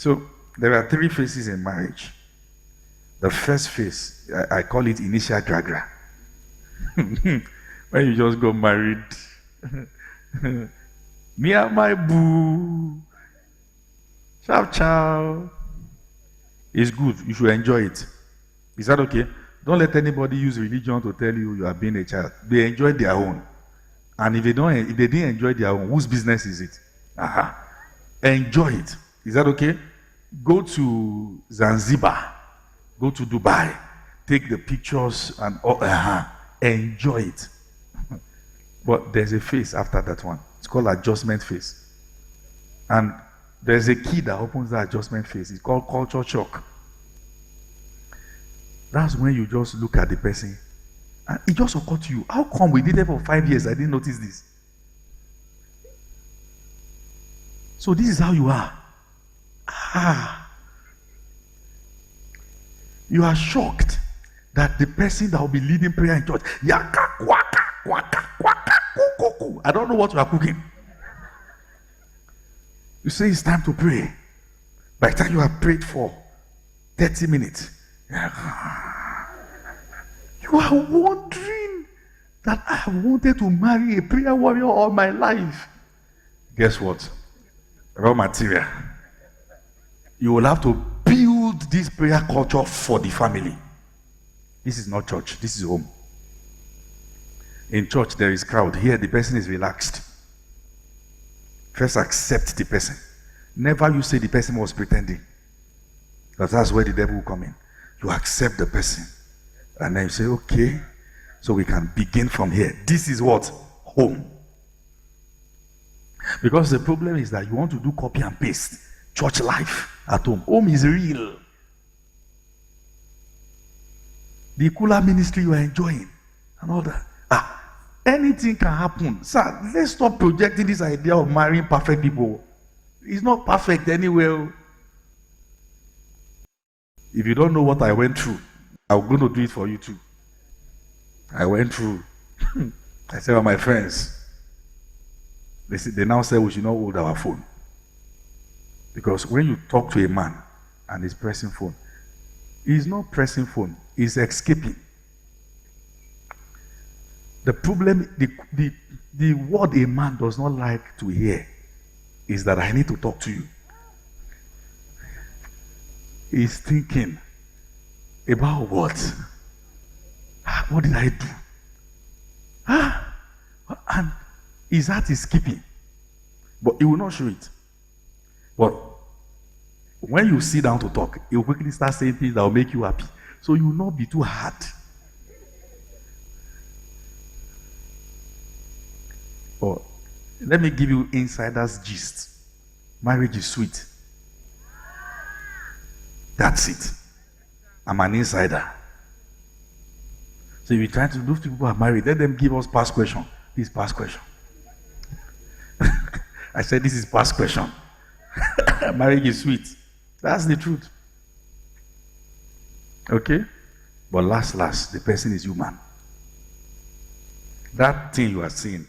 So there are three phases in marriage. The first phase, I call it initial gragra. When you just got married. Me and my boo. Ciao, ciao. It's good. You should enjoy it. Is that okay? Don't let anybody use religion to tell you you are being a child. They enjoy their own. And if they didn't enjoy their own, whose business is it? Enjoy it. Is that okay? Go to Zanzibar. Go to Dubai. Take the pictures and enjoy it. But there's a phase after that one. It's called adjustment phase. And there's a key that opens that adjustment phase. It's called culture shock. That's when you just look at the person and it just occurred to you, how come we did it for 5 years? I didn't notice this. So this is how you are. You are shocked that the person that will be leading prayer in church, I don't know what you are cooking. You say it's time to pray. By the time you have prayed for 30 minutes, you are wondering that I have wanted to marry a prayer warrior all my life. Guess what? Raw material. You will have to build this prayer culture for the family. This is not church, this is home. In church, there is crowd. Here, the person is relaxed. First, accept the person. Never you say the person was pretending. Because that's where the devil will come in. You accept the person. And then you say, okay, so we can begin from here. This is what? Home. Because the problem is that you want to do copy and paste. Church life at home. Home is real. The cooler ministry you are enjoying and all that. Anything can happen. Sir, let's stop projecting this idea of marrying perfect people. It's not perfect anywhere. If you don't know what I went through, I'm going to do it for you too. I went through. I said, well, my friends, they now say we should not hold our phone. Because when you talk to a man and he's pressing phone, he's not pressing phone, he's escaping. The problem, the word a man does not like to hear is that I need to talk to you. He's thinking about what? What did I do? And his heart is skipping. But he will not show it. But when you sit down to talk, he will quickly start saying things that will make you happy. So you will not be too hard. But let me give you insider's gist. Marriage is sweet. That's it. I'm an insider. So if you're trying to do people who are married, let them give us past question. This is past question. I said this is past question. Marriage is sweet. That's the truth. Okay? But last, the person is human. That thing you are seeing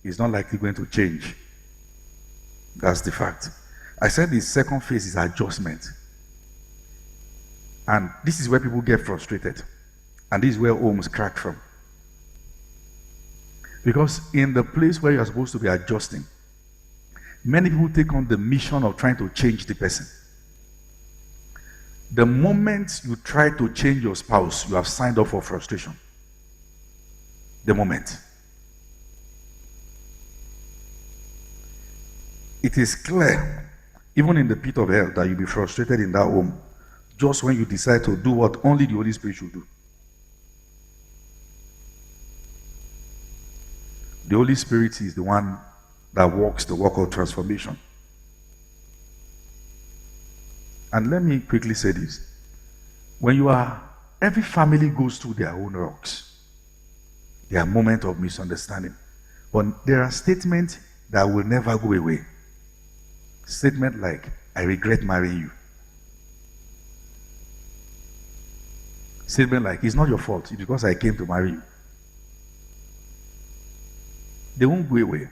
is not likely going to change. That's the fact. I said the second phase is adjustment. And this is where people get frustrated. And this is where homes crack from. Because in the place where you are supposed to be adjusting, many people take on the mission of trying to change the person. The moment you try to change your spouse, you have signed up for frustration. The moment. It is clear, even in the pit of hell, that you'll be frustrated in that home just when you decide to do what only the Holy Spirit should do. The Holy Spirit is the one that walks the walk of transformation. And let me quickly say this. Every family goes through their own rocks. There are moments of misunderstanding. But there are statements that will never go away. Statement like, I regret marrying you. Statement like, it's not your fault, it's because I came to marry you. They won't go away.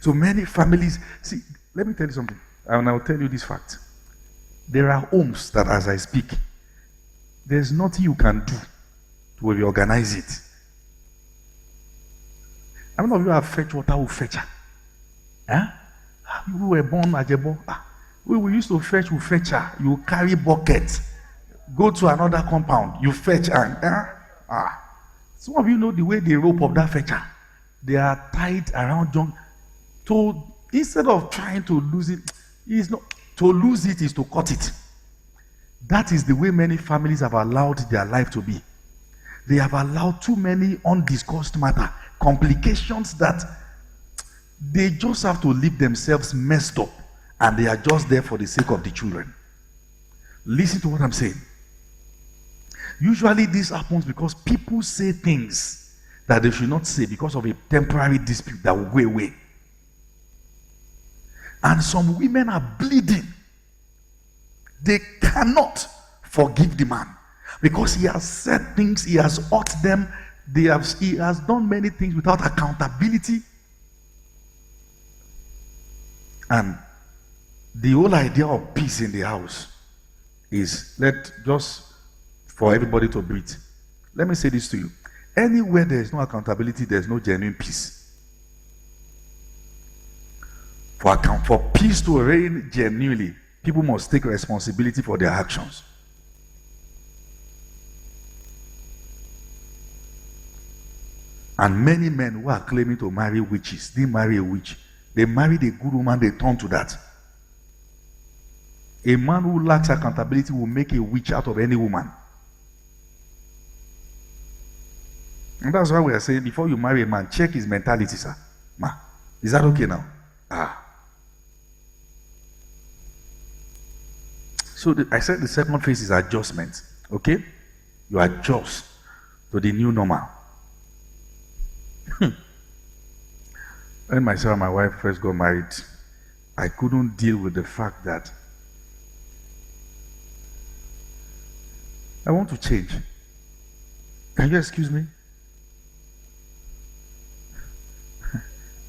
So many families, see, let me tell you something, and I'll tell you this fact. There are homes that, as I speak, there's nothing you can do to reorganize it. How many of you have fetch water with fetcher? Huh? You were born Ajebo. We used to fetch with fetcher. You carry bucket, go to another compound, you fetch and some of you know the way they rope of that fetcher. They are tied around John. To instead of trying to lose it, is not to lose it is to cut it. That is the way many families have allowed their life to be. They have allowed too many undiscussed matter, complications that they just have to leave themselves messed up, and they are just there for the sake of the children. Listen to what I'm saying. Usually this happens because people say things that they should not say because of a temporary dispute that will go away. And some women are bleeding. They cannot forgive the man because he has said things, he has hurt them, he has done many things without accountability. And the whole idea of peace in the house is just for everybody to breathe. Let me say this to you. Anywhere there is no accountability, there is no genuine peace. For peace to reign genuinely, people must take responsibility for their actions. And many men who are claiming to marry witches didn't marry a witch. They married a good woman, they turned to that. A man who lacks accountability will make a witch out of any woman. And that's why we are saying, before you marry a man, check his mentality, sir. Ma, is that okay now? So I said the second phase is adjustment. Okay? You adjust to the new normal. When myself and my wife first got married, I couldn't deal with the fact that I want to change. Can you excuse me?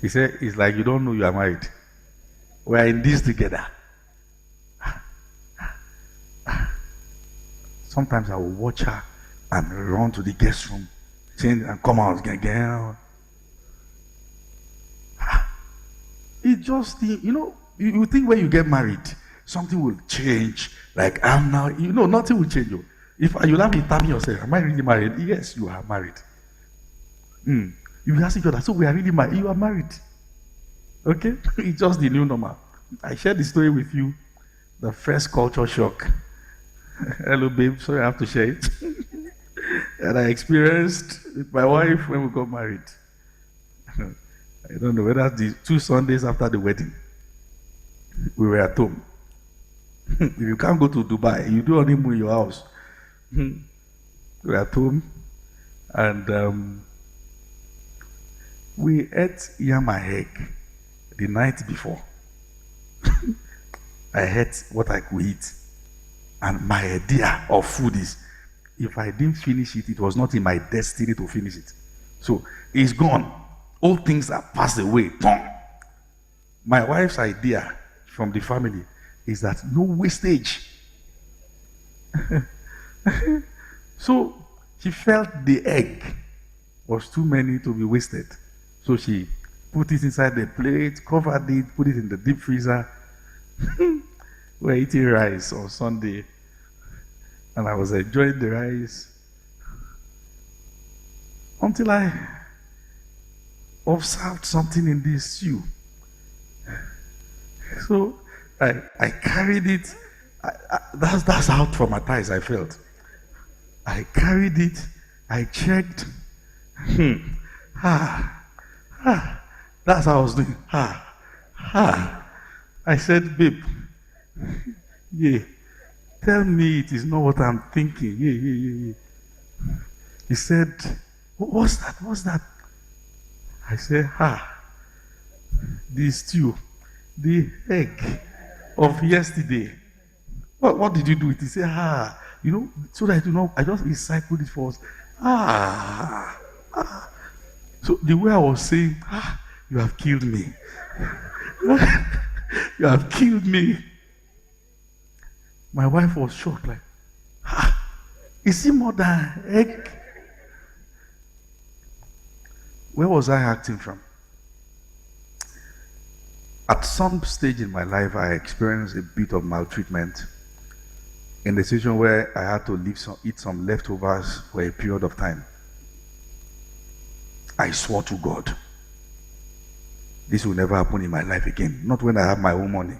He said, it's like you don't know you are married. We are in this together. Sometimes I will watch her and run to the guest room, change and come out again. It just, you think when you get married, something will change. Like I'm now, nothing will change you. If you'll have to tell me yourself, am I really married? Yes, you are married. You ask each other, so we are really married. You are married. Okay? It's just the new normal. I shared the story with you, the first culture shock. Hello, babe. Sorry, I have to share it. And I experienced with my wife when we got married. I don't know whether the 2 Sundays after the wedding, we were at home. If you can't go to Dubai, you do honeymoon in your house. We were at home, and we ate yam and egg the night before. I ate what I could eat. And my idea of food is, if I didn't finish it, it was not in my destiny to finish it. So it's gone. All things are passed away. My wife's idea from the family is that no wastage. So she felt the egg was too many to be wasted. So she put it inside the plate, covered it, put it in the deep freezer. We're eating rice on Sunday, and I was enjoying the rice until I observed something in this stew. So I carried it. That's how traumatized I felt. I carried it. I checked. That's how I was doing. I said, babe, yeah, tell me it is not what I'm thinking. Yeah. He said, what's that? What's that? I said, the stew, the egg of yesterday. What did you do with it? He said, so that I just recycled it first. So the way I was saying, you have killed me. You have killed me. My wife was shocked, like, is he more than egg? Where was I acting from? At some stage in my life, I experienced a bit of maltreatment in the situation where I had to eat some leftovers for a period of time. I swore to God, this will never happen in my life again. Not when I have my own money.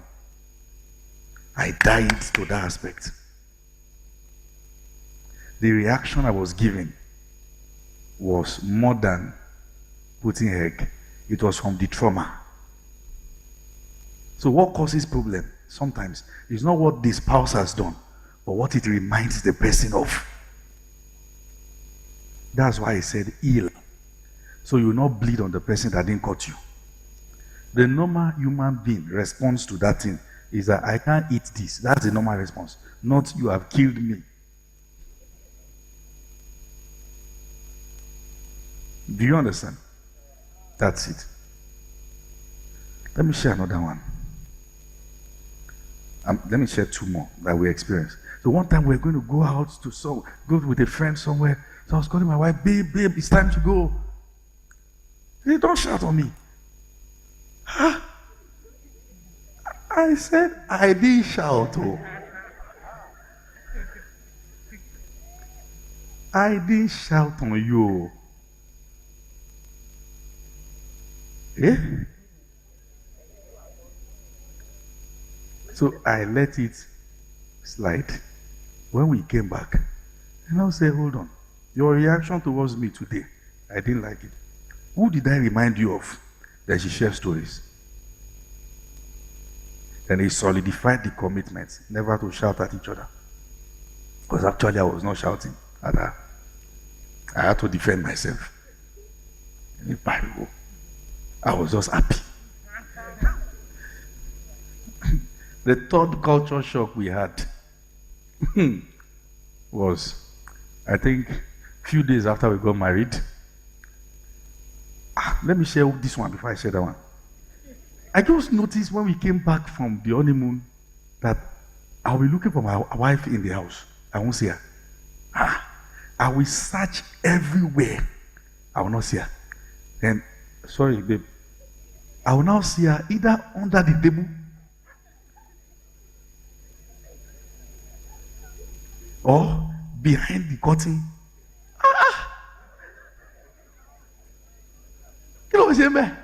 I died to that aspect. The reaction I was giving was more than putting egg. It was from the trauma. So what causes problem sometimes is not what the spouse has done, but what it reminds the person of. That's why I said heal. So you will not bleed on the person that didn't cut you. The normal human being response to that thing is that I can't eat this. That's the normal response. Not you have killed me. Do you understand? That's it. Let me share another one. Let me share two more that we experienced. So one time we were going to go out to go with a friend somewhere. So I was calling my wife, babe, it's time to go. She said, don't shout on me. Huh? I said, I didn't shout. Oh. I didn't shout on you. Eh? So I let it slide. When we came back, and I said, hold on. Your reaction towards me today, I didn't like it. Who did I remind you of? That she shares stories. And he solidified the commitment never to shout at each other. Because actually I was not shouting at her. I had to defend myself. I was just happy. The third culture shock we had was, I think, a few days after we got married. Let me share this one before I share that one. I just noticed when we came back from the honeymoon that I'll be looking for my wife in the house. I won't see her. I will search everywhere. I will not see her. Then, sorry, babe. I will now see her either under the table or behind the curtain. Kí ló ń ṣe mẹ́?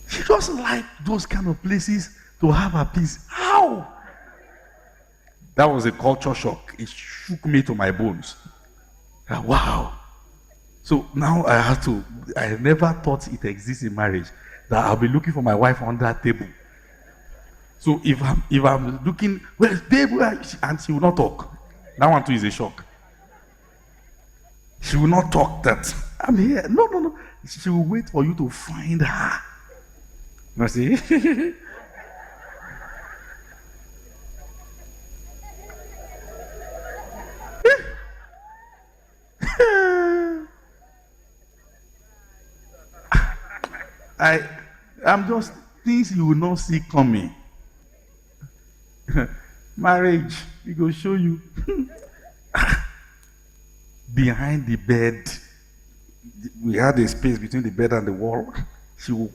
She just liked those kind of places to have her peace. How? That was a culture shock. It shook me to my bones. Wow. So now I never thought it exists in marriage that I'll be looking for my wife on that table. So if I'm looking, where's babe? And she will not talk. That one too is a shock. She will not talk that I'm here. No. She will wait for you to find her. You see? I'm just things you will not see coming. Marriage, we go show you. Behind the bed, we had a space between the bed and the wall. She will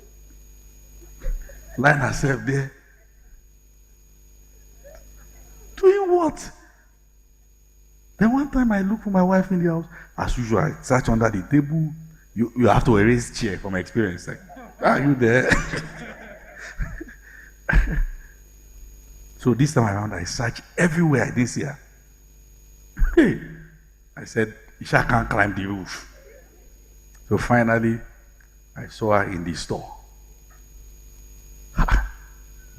line herself there. Doing what? Then one time I look for my wife in the house. As usual, I search under the table. You have to erase chair from experience. Like, are you there? So this time around, I searched everywhere. I didn't see her. Hey, I said, Isha can't climb the roof. So finally, I saw her in the store.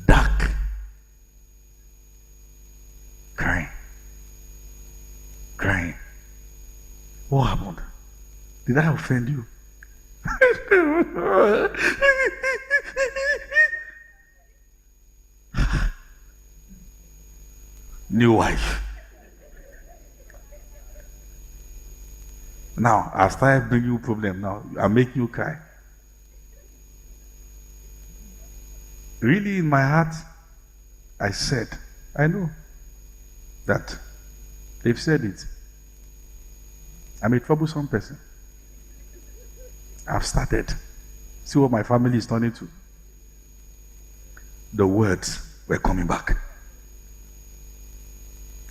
Dark. Crying. What happened? Did I offend you? New wife. Now, I started bringing you problem now. I make you cry. really in my heart, I said, I know that they've said it. I'm a troublesome person. I've started. See what my family is turning to. The words were coming back.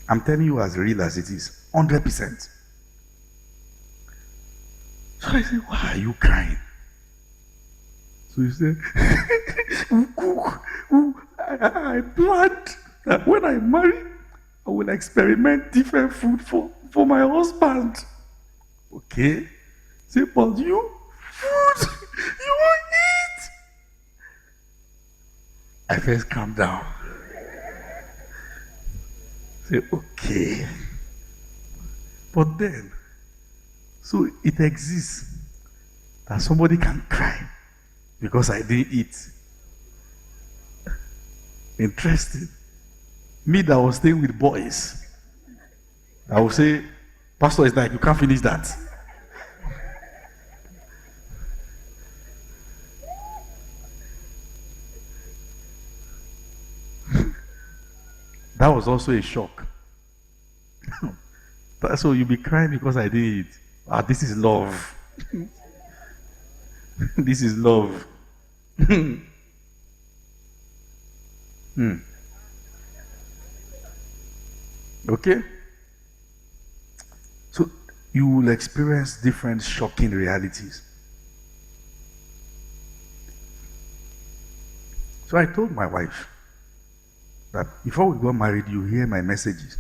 I'm telling you as real as it is, 100%. So I said, why are you crying? So he said, I planned that when I marry, I will experiment different food for my husband. Okay? Say, but you, food, you won't eat. I first calm down. Say, okay. But then, so it exists that somebody can cry because I didn't eat. Interesting. Me that was staying with boys, I would say, Pastor is like, you can't finish that. That was also a shock. So you'll be crying because I did it. Ah, this is love. This is love. Okay? So you will experience different shocking realities. So I told my wife that before we got married, you hear my messages.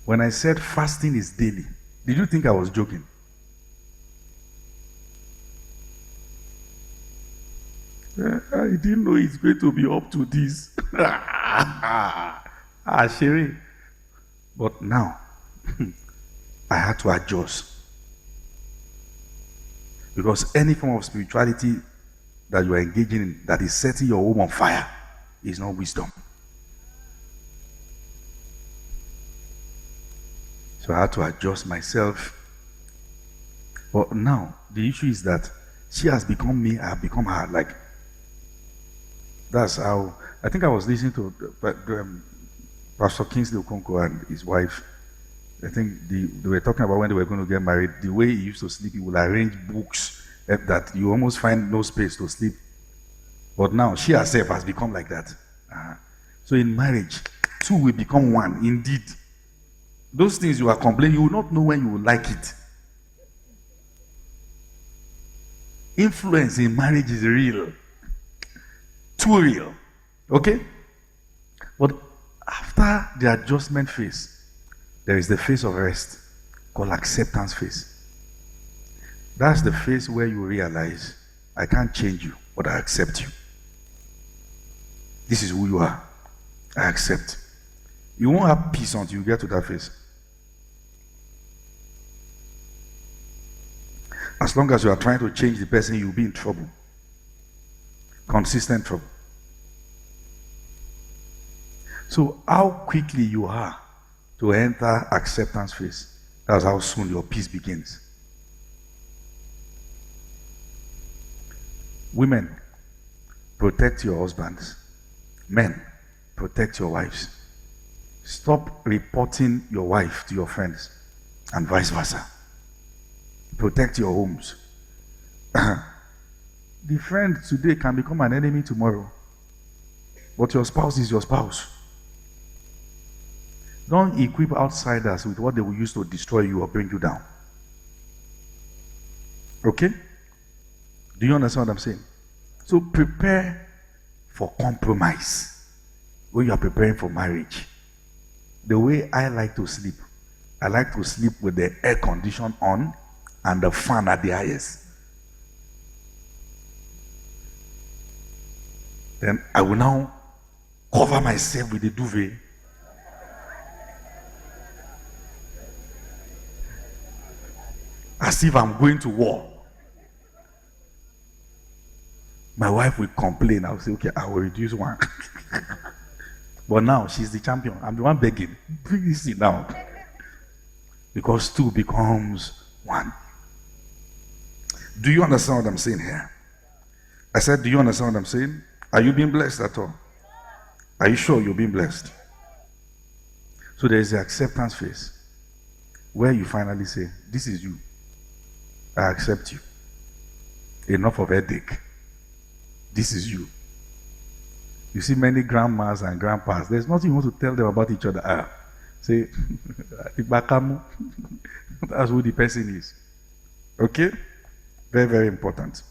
When I said fasting is daily, did you think I was joking? I didn't know it's going to be up to this. Sherry. But now, I had to adjust. Because any form of spirituality that you are engaging in that is setting your home on fire is not wisdom. So I had to adjust myself. But now, the issue is that she has become me, I have become her. Like, that's how, I think I was listening to Pastor Kingsley Okonkwo and his wife. I think they were talking about when they were going to get married. The way he used to sleep, he would arrange books that you almost find no space to sleep. But now, she herself has become like that. So in marriage, two will become one, indeed. Those things you are complaining, you will not know when you will like it. Influence in marriage is real. Too real. Okay? But after the adjustment phase, there is the phase of rest called acceptance phase. That's the phase where you realize, I can't change you, but I accept you. This is who you are. I accept. You won't have peace until you get to that phase. As long as you are trying to change the person, you'll be in trouble. Consistent trouble. So how quickly you are to enter acceptance phase, that's how soon your peace begins. Women, protect your husbands. Men, protect your wives. Stop reporting your wife to your friends and vice versa. Protect your homes. The friend today can become an enemy tomorrow. But your spouse is your spouse. Don't equip outsiders with what they will use to destroy you or bring you down. Okay? Do you understand what I'm saying? So prepare for compromise when you are preparing for marriage. The way I like to sleep, I like to sleep with the air condition on and the fan at the highest. Then I will now cover myself with the duvet. As if I'm going to war. My wife will complain. I'll say, okay, I will reduce one. But now she's the champion. I'm the one begging. Bring this in now. Because two becomes one. Do you understand what I'm saying here? I said, do you understand what I'm saying? Are you being blessed at all? Are you sure you're being blessed? So there is the acceptance phase where you finally say, this is you. I accept you. Enough of headache. This is you. You see many grandmas and grandpas, there's nothing you want to tell them about each other. Say, that's who the person is. Okay? Very, very important.